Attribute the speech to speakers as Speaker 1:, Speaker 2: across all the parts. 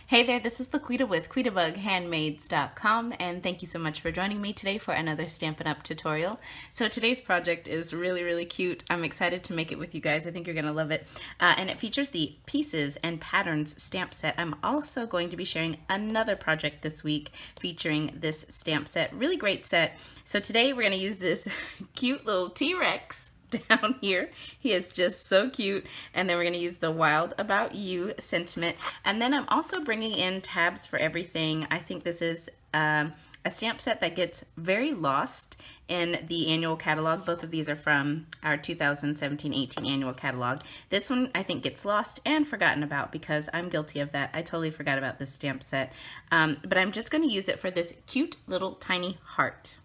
Speaker 1: Hey there, this is LaQuita with QuitaBugHandmades.com, and thank you so much for joining me today for another Stampin' Up tutorial. So today's project is really cute. I'm excited to make it with you guys. I think you're gonna love it. And it features the Pieces and Patterns stamp set. I'm also going to be sharing another project this week featuring this stamp set. Really great set. So today we're gonna use this cute little T-Rex down here. He is just so cute. And then we're going to use the Wild About You sentiment. And then I'm also bringing in tabs for everything. I think this is a stamp set that gets very lost in the annual catalog. Both of these are from our 2017-18 annual catalog. This one I think gets lost and forgotten about because I'm guilty of that. I totally forgot about this stamp set. But I'm just going to use it for this cute little tiny heart.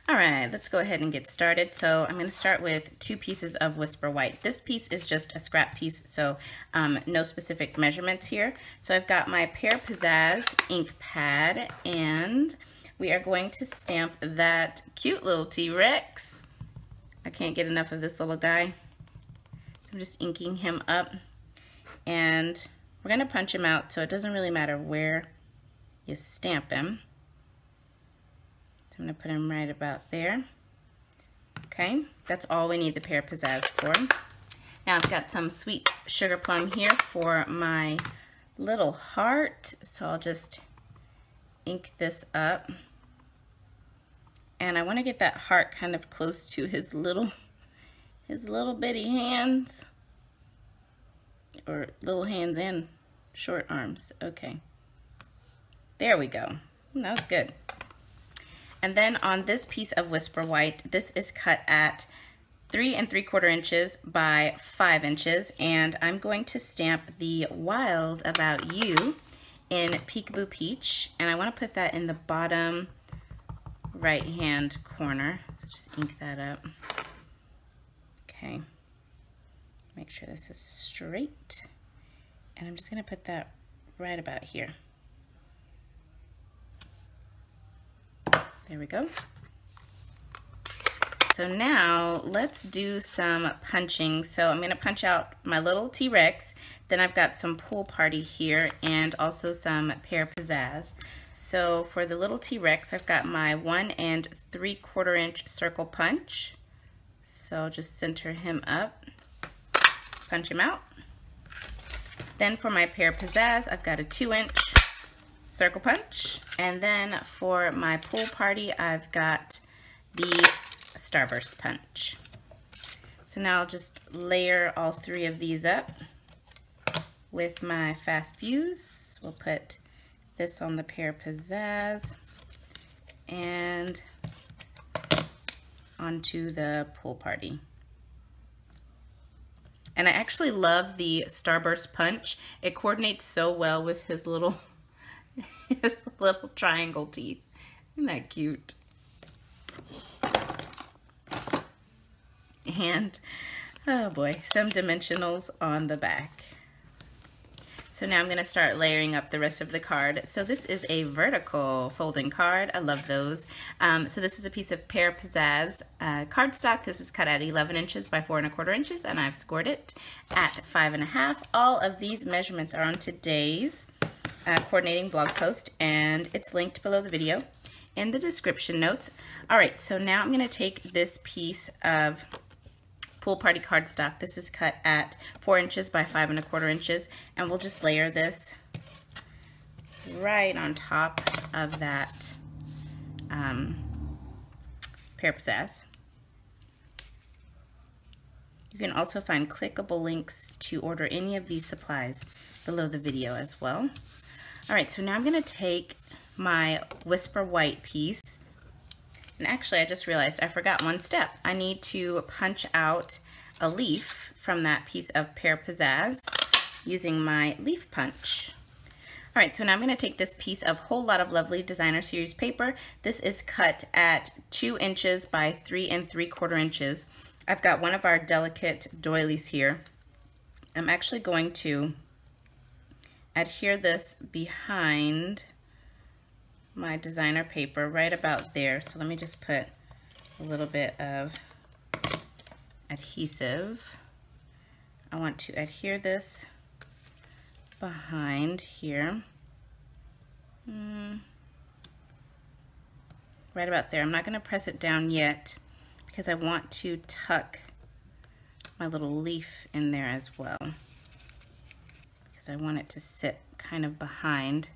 Speaker 1: All right, let's go ahead and get started. So I'm going to start with 2 pieces of Whisper White. This piece is just a scrap piece, so no specific measurements here. So I've got my Pear Pizzazz ink pad, and we are going to stamp that cute little T-Rex. I can't get enough of this little guy. So I'm just inking him up, and we're going to punch him out, so it doesn't really matter where you stamp him. I'm going to put him right about there. Okay, that's all we need the Pear Pizzazz for. Now I've got some sweet sugar plum here for my little heart, so I'll just ink this up. And I want to get that heart kind of close to his little bitty hands, or little hands and short arms. Okay, there we go. That was good. And then on this piece of Whisper White, this is cut at 3 3/4 inches by 5 inches, and I'm going to stamp the Wild About You in Peekaboo Peach, and I want to put that in the bottom right hand corner. So just ink that up. Okay, make sure this is straight, and I'm just going to put that right about here. There we go. So now let's do some punching. So I'm going to punch out my little T-Rex. Then I've got some Pool Party here and also some Pear Pizzazz. So for the little T-Rex, I've got my 1 3/4 inch circle punch. So just center him up, punch him out. Then for my Pear Pizzazz, I've got a 2 inch circle punch, and then for my Pool Party I've got the Starburst punch. So now I'll just layer all 3 of these up with my fast fuse. We'll put this on the Pear Pizzazz and onto the Pool Party. And I actually love the Starburst punch. It coordinates so well with his little triangle teeth. Isn't that cute? And, oh boy, some dimensionals on the back. So now I'm going to start layering up the rest of the card. So this is a vertical folding card. I love those. So this is a piece of Pear Pizzazz cardstock. This is cut at 11 inches by 4 1/4 inches, and I've scored it at 5 1/2. All of these measurements are on today's coordinating blog post, and it's linked below the video in the description notes. All right, so now I'm going to take this piece of Pool Party cardstock. This is cut at 4 inches by 5 1/4 inches, and we'll just layer this right on top of that Pear Pizzazz. You can also find clickable links to order any of these supplies below the video as well. All right, so now I'm going to take my Whisper White piece, and actually I just realized I forgot one step. I need to punch out a leaf from that piece of Pear Pizzazz using my leaf punch. All right, so now I'm going to take this piece of Whole Lot of Lovely Designer Series paper. This is cut at 2 inches by 3 3/4 inches. I've got one of our delicate doilies here. I'm actually going to adhere this behind my designer paper right about there. So let me just put a little bit of adhesive. I want to adhere this behind here. Right about there. I'm not going to press it down yet because I want to tuck my little leaf in there as well, because I want it to sit kind of behind.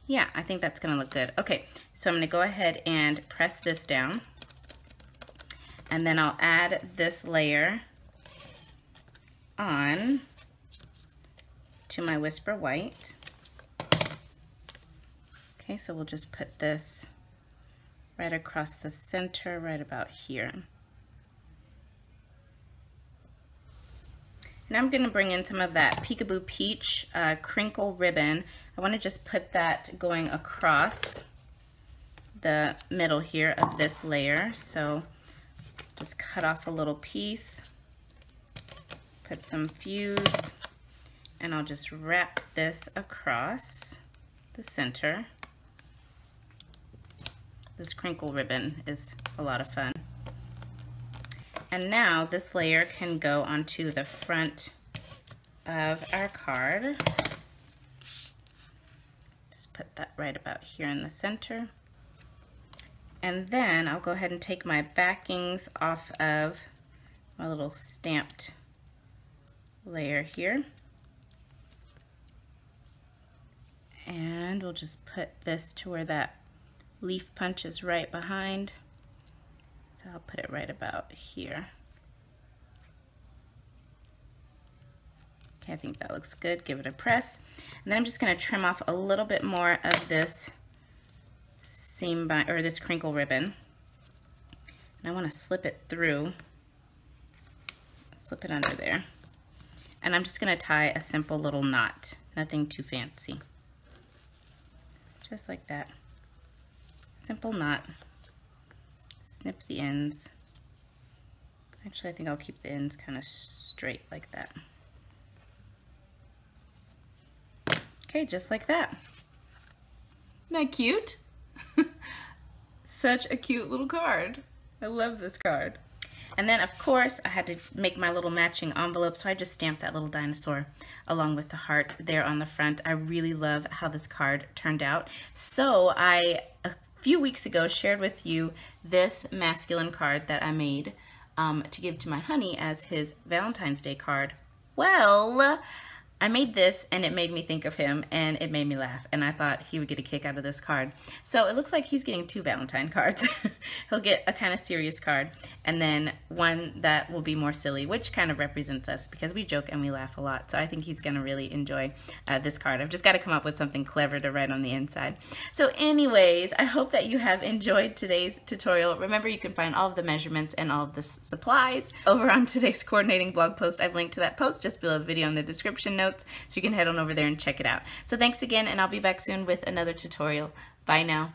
Speaker 1: Yeah, I think that's going to look good. Okay, so I'm going to go ahead and press this down, and then I'll add this layer on to my Whisper White. Okay, so we'll just put this right across the center, right about here. And I'm going to bring in some of that Peekaboo Peach crinkle ribbon. I want to just put that going across the middle here of this layer. So just cut off a little piece, put some fuse, and I'll just wrap this across the center. This crinkle ribbon is a lot of fun. And now this layer can go onto the front of our card. Just put that right about here in the center. And then I'll go ahead and take my backings off of my little stamped layer here. And we'll just put this to where that leaf punch is right behind. So I'll put it right about here. Okay, I think that looks good. Give it a press. And then I'm just going to trim off a little bit more of this seam or this crinkle ribbon. And I want to slip it through. Slip it under there. And I'm just going to tie a simple little knot. Nothing too fancy. Just like that. Simple knot. Snip the ends. Actually, I think I'll keep the ends kind of straight like that. Okay, just like that. Isn't that cute? Such a cute little card. I love this card. And then, of course, I had to make my little matching envelope, so I just stamped that little dinosaur along with the heart there on the front. I really love how this card turned out. So a few weeks ago, shared with you this masculine card that I made to give to my honey as his Valentine's Day card. Well, I made this and it made me think of him and it made me laugh, and I thought he would get a kick out of this card. So it looks like he's getting 2 Valentine cards. He'll get a kind of serious card and then one that will be more silly, which kind of represents us because we joke and we laugh a lot. So I think he's going to really enjoy this card. I've just got to come up with something clever to write on the inside. So anyways, I hope that you have enjoyed today's tutorial. Remember, you can find all of the measurements and all of the supplies over on today's coordinating blog post. I've linked to that post just below the video in the description notes, so you can head on over there and check it out. So thanks again, and I'll be back soon with another tutorial. Bye now.